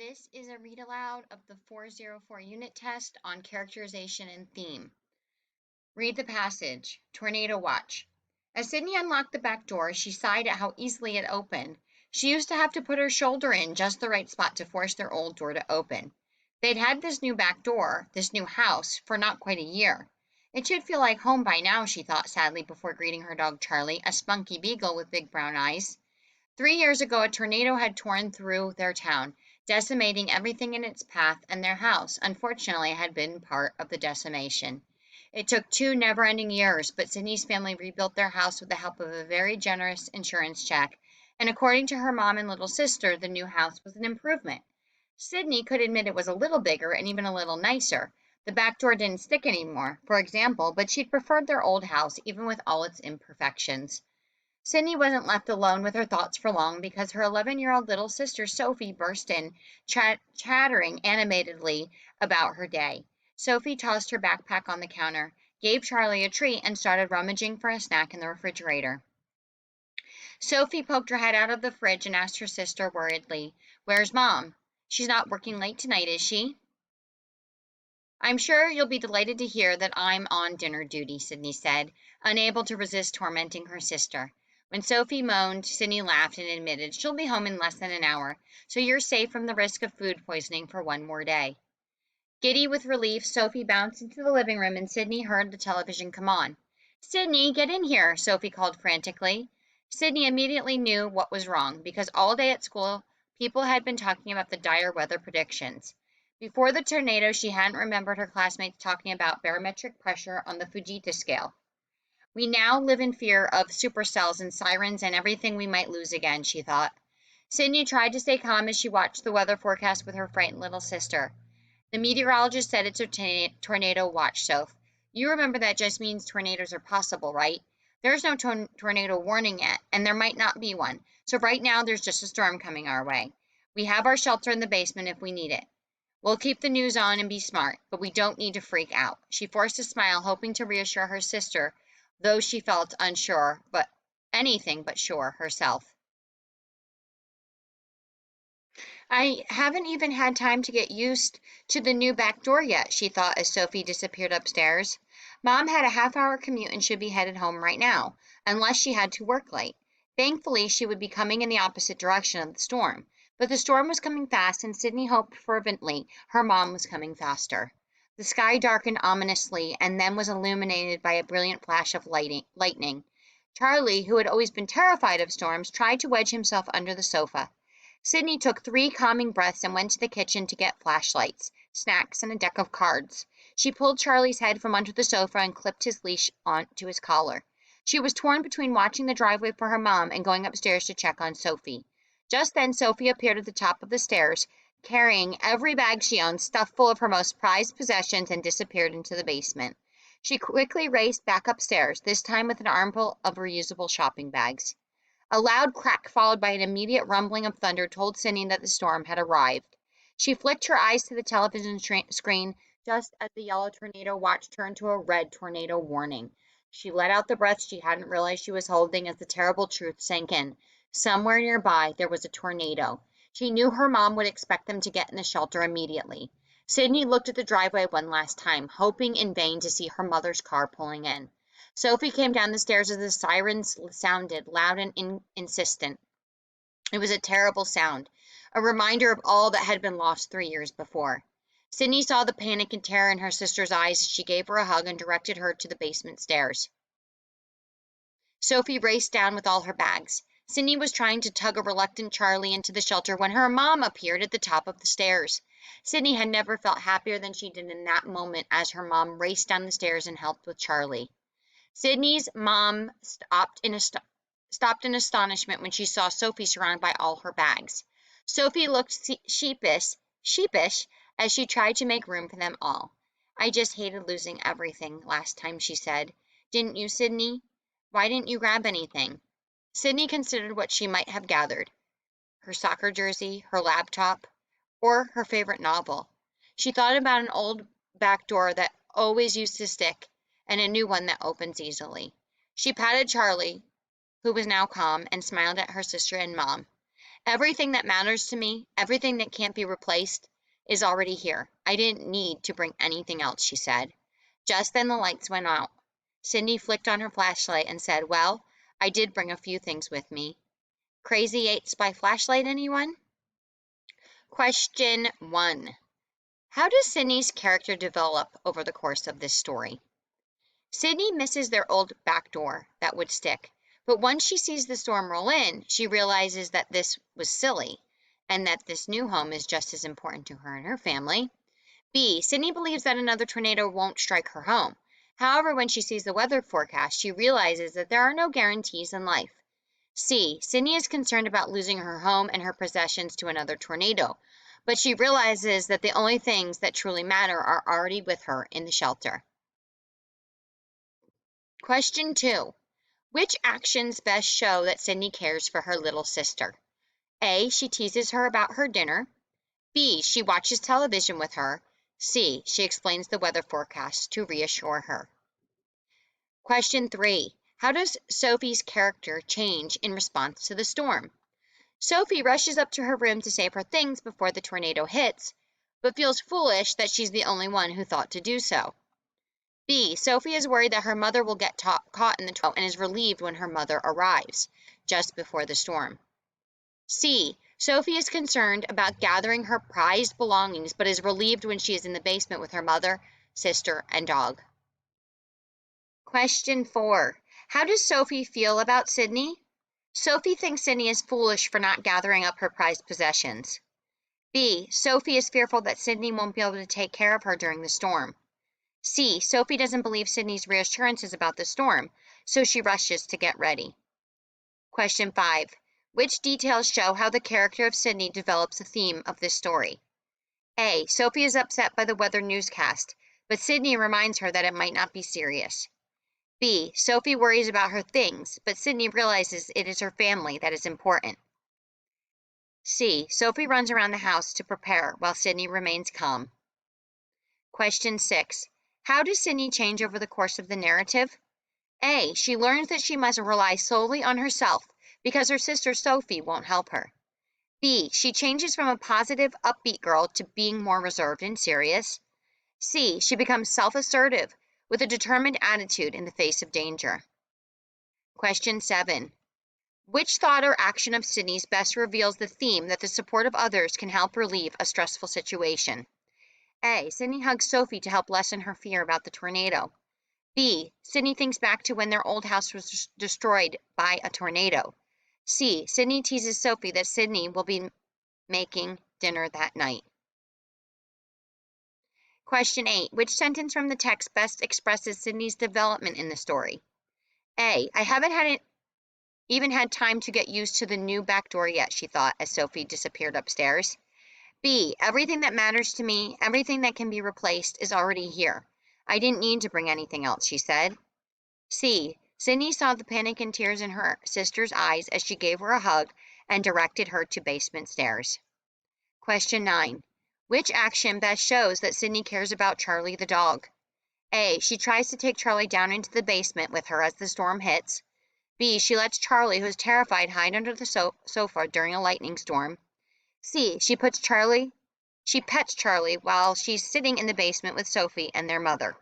This is a read aloud of the 404 unit test on characterization and theme. Read the passage. Tornado watch. As Sydney unlocked the back door, she sighed at how easily it opened. She used to have to put her shoulder in just the right spot to force their old door to open. They'd had this new back door, this new house, for not quite a year. It should feel like home by now, she thought sadly before greeting her dog Charlie, a spunky beagle with big brown eyes. 3 years ago, a tornado had torn through their town, decimating everything in its path, and their house, unfortunately, had been part of the decimation. It took 2 never-ending years, but Sydney's family rebuilt their house with the help of a very generous insurance check, and according to her mom and little sister, the new house was an improvement. Sydney could admit it was a little bigger and even a little nicer. The back door didn't stick anymore, for example, but she'd preferred their old house, even with all its imperfections. Sydney wasn't left alone with her thoughts for long because her 11-year-old little sister Sophie burst in, chattering animatedly about her day. Sophie tossed her backpack on the counter, gave Charlie a treat, and started rummaging for a snack in the refrigerator. Sophie poked her head out of the fridge and asked her sister worriedly, "Where's Mom? She's not working late tonight, is she?" "I'm sure you'll be delighted to hear that I'm on dinner duty," Sydney said, unable to resist tormenting her sister. When Sophie moaned, Sydney laughed and admitted, "She'll be home in less than an hour, so you're safe from the risk of food poisoning for one more day." Giddy with relief, Sophie bounced into the living room and Sydney heard the television come on. "Sydney, get in here," Sophie called frantically. Sydney immediately knew what was wrong, because all day at school, people had been talking about the dire weather predictions. Before the tornado, she hadn't remembered her classmates talking about barometric pressure on the Fujita scale. "We now live in fear of supercells and sirens and everything we might lose again," she thought. Sydney tried to stay calm as she watched the weather forecast with her frightened little sister. "The meteorologist said it's a tornado watch, Soph. You remember that just means tornadoes are possible, right? There's no tornado warning yet, and there might not be one. So right now there's just a storm coming our way. We have our shelter in the basement if we need it. We'll keep the news on and be smart, but we don't need to freak out." She forced a smile, hoping to reassure her sister, though she felt unsure, but anything but sure herself. "I haven't even had time to get used to the new back door yet," she thought as Sophie disappeared upstairs. Mom had a half-hour commute and should be headed home right now, unless she had to work late. Thankfully, she would be coming in the opposite direction of the storm. But the storm was coming fast, and Sydney hoped fervently her mom was coming faster. The sky darkened ominously and then was illuminated by a brilliant flash of lightning. Charlie, who had always been terrified of storms, tried to wedge himself under the sofa. Sydney took 3 calming breaths and went to the kitchen to get flashlights, snacks, and a deck of cards. She pulled Charlie's head from under the sofa and clipped his leash onto his collar. She was torn between watching the driveway for her mom and going upstairs to check on Sophie. Just then Sophie appeared at the top of the stairs, carrying every bag she owned stuffed full of her most prized possessions, and disappeared into the basement. She quickly raced back upstairs, this time with an armful of reusable shopping bags. A loud crack followed by an immediate rumbling of thunder told Sydney that the storm had arrived. She flicked her eyes to the television screen just as the yellow tornado watch turned to a red tornado warning. She let out the breath she hadn't realized she was holding as the terrible truth sank in. Somewhere nearby there was a tornado. She knew her mom would expect them to get in the shelter immediately. Sydney looked at the driveway one last time, hoping in vain to see her mother's car pulling in. Sophie came down the stairs as the sirens sounded, loud and insistent. It was a terrible sound, a reminder of all that had been lost 3 years before. Sydney saw the panic and terror in her sister's eyes as she gave her a hug and directed her to the basement stairs. Sophie raced down with all her bags. Sydney was trying to tug a reluctant Charlie into the shelter when her mom appeared at the top of the stairs. Sydney had never felt happier than she did in that moment as her mom raced down the stairs and helped with Charlie. Sydney's mom stopped in astonishment when she saw Sophie surrounded by all her bags. Sophie looked sheepish as she tried to make room for them all. "I just hated losing everything last time," she said. "Didn't you, Sydney? Why didn't you grab anything?" Sydney considered what she might have gathered: her soccer jersey, her laptop, or her favorite novel. She thought about an old back door that always used to stick and a new one that opens easily. She patted Charlie, who was now calm, and smiled at her sister and mom. Everything that matters to me, everything that can't be replaced, is already here. I didn't need to bring anything else, she said. Just then the lights went out. Cindy flicked on her flashlight and said, "Well, I did bring a few things with me." Crazy 8 spy flashlight, anyone? Question 1. How does Sydney's character develop over the course of this story? Sydney misses their old back door that would stick, but once she sees the storm roll in, she realizes that this was silly and that this new home is just as important to her and her family. B. Sydney believes that another tornado won't strike her home. However, when she sees the weather forecast, she realizes that there are no guarantees in life. C. Sydney is concerned about losing her home and her possessions to another tornado, but she realizes that the only things that truly matter are already with her in the shelter. Question 2. Which actions best show that Sydney cares for her little sister? A. She teases her about her dinner. B. She watches television with her. C. She explains the weather forecast to reassure her. Question 3. How does Sophie's character change in response to the storm? Sophie rushes up to her room to save her things before the tornado hits, but feels foolish that she's the only one who thought to do so. B. Sophie is worried that her mother will get caught in the tornado and is relieved when her mother arrives, just before the storm. C. Sophie is concerned about gathering her prized belongings, but is relieved when she is in the basement with her mother, sister, and dog. Question 4. How does Sophie feel about Sydney? Sophie thinks Sydney is foolish for not gathering up her prized possessions. B. Sophie is fearful that Sydney won't be able to take care of her during the storm. C. Sophie doesn't believe Sydney's reassurances about the storm, so she rushes to get ready. Question 5. Which details show how the character of Sydney develops the theme of this story? A. Sophie is upset by the weather newscast, but Sydney reminds her that it might not be serious. B. Sophie worries about her things, but Sydney realizes it is her family that is important. C. Sophie runs around the house to prepare while Sydney remains calm. Question 6. How does Sydney change over the course of the narrative? A. She learns that she must rely solely on herself because her sister Sophie won't help her. B. She changes from a positive, upbeat girl to being more reserved and serious. C. She becomes self-assertive with a determined attitude in the face of danger. Question 7. Which thought or action of Sydney's best reveals the theme that the support of others can help relieve a stressful situation? A. Sydney hugs Sophie to help lessen her fear about the tornado. B. Sydney thinks back to when their old house was destroyed by a tornado. C. Sydney teases Sophie that Sydney will be making dinner that night. Question 8. Which sentence from the text best expresses Sydney's development in the story? A. I haven't even had time to get used to the new back door yet, she thought as Sophie disappeared upstairs. B. Everything that matters to me, everything that can be replaced, is already here. I didn't need to bring anything else, she said. C. Sydney saw the panic and tears in her sister's eyes as she gave her a hug and directed her to basement stairs. Question 9. Which action best shows that Sydney cares about Charlie the dog? A. She tries to take Charlie down into the basement with her as the storm hits. B. She lets Charlie, who is terrified, hide under the sofa during a lightning storm. C. She pets Charlie while she's sitting in the basement with Sophie and their mother.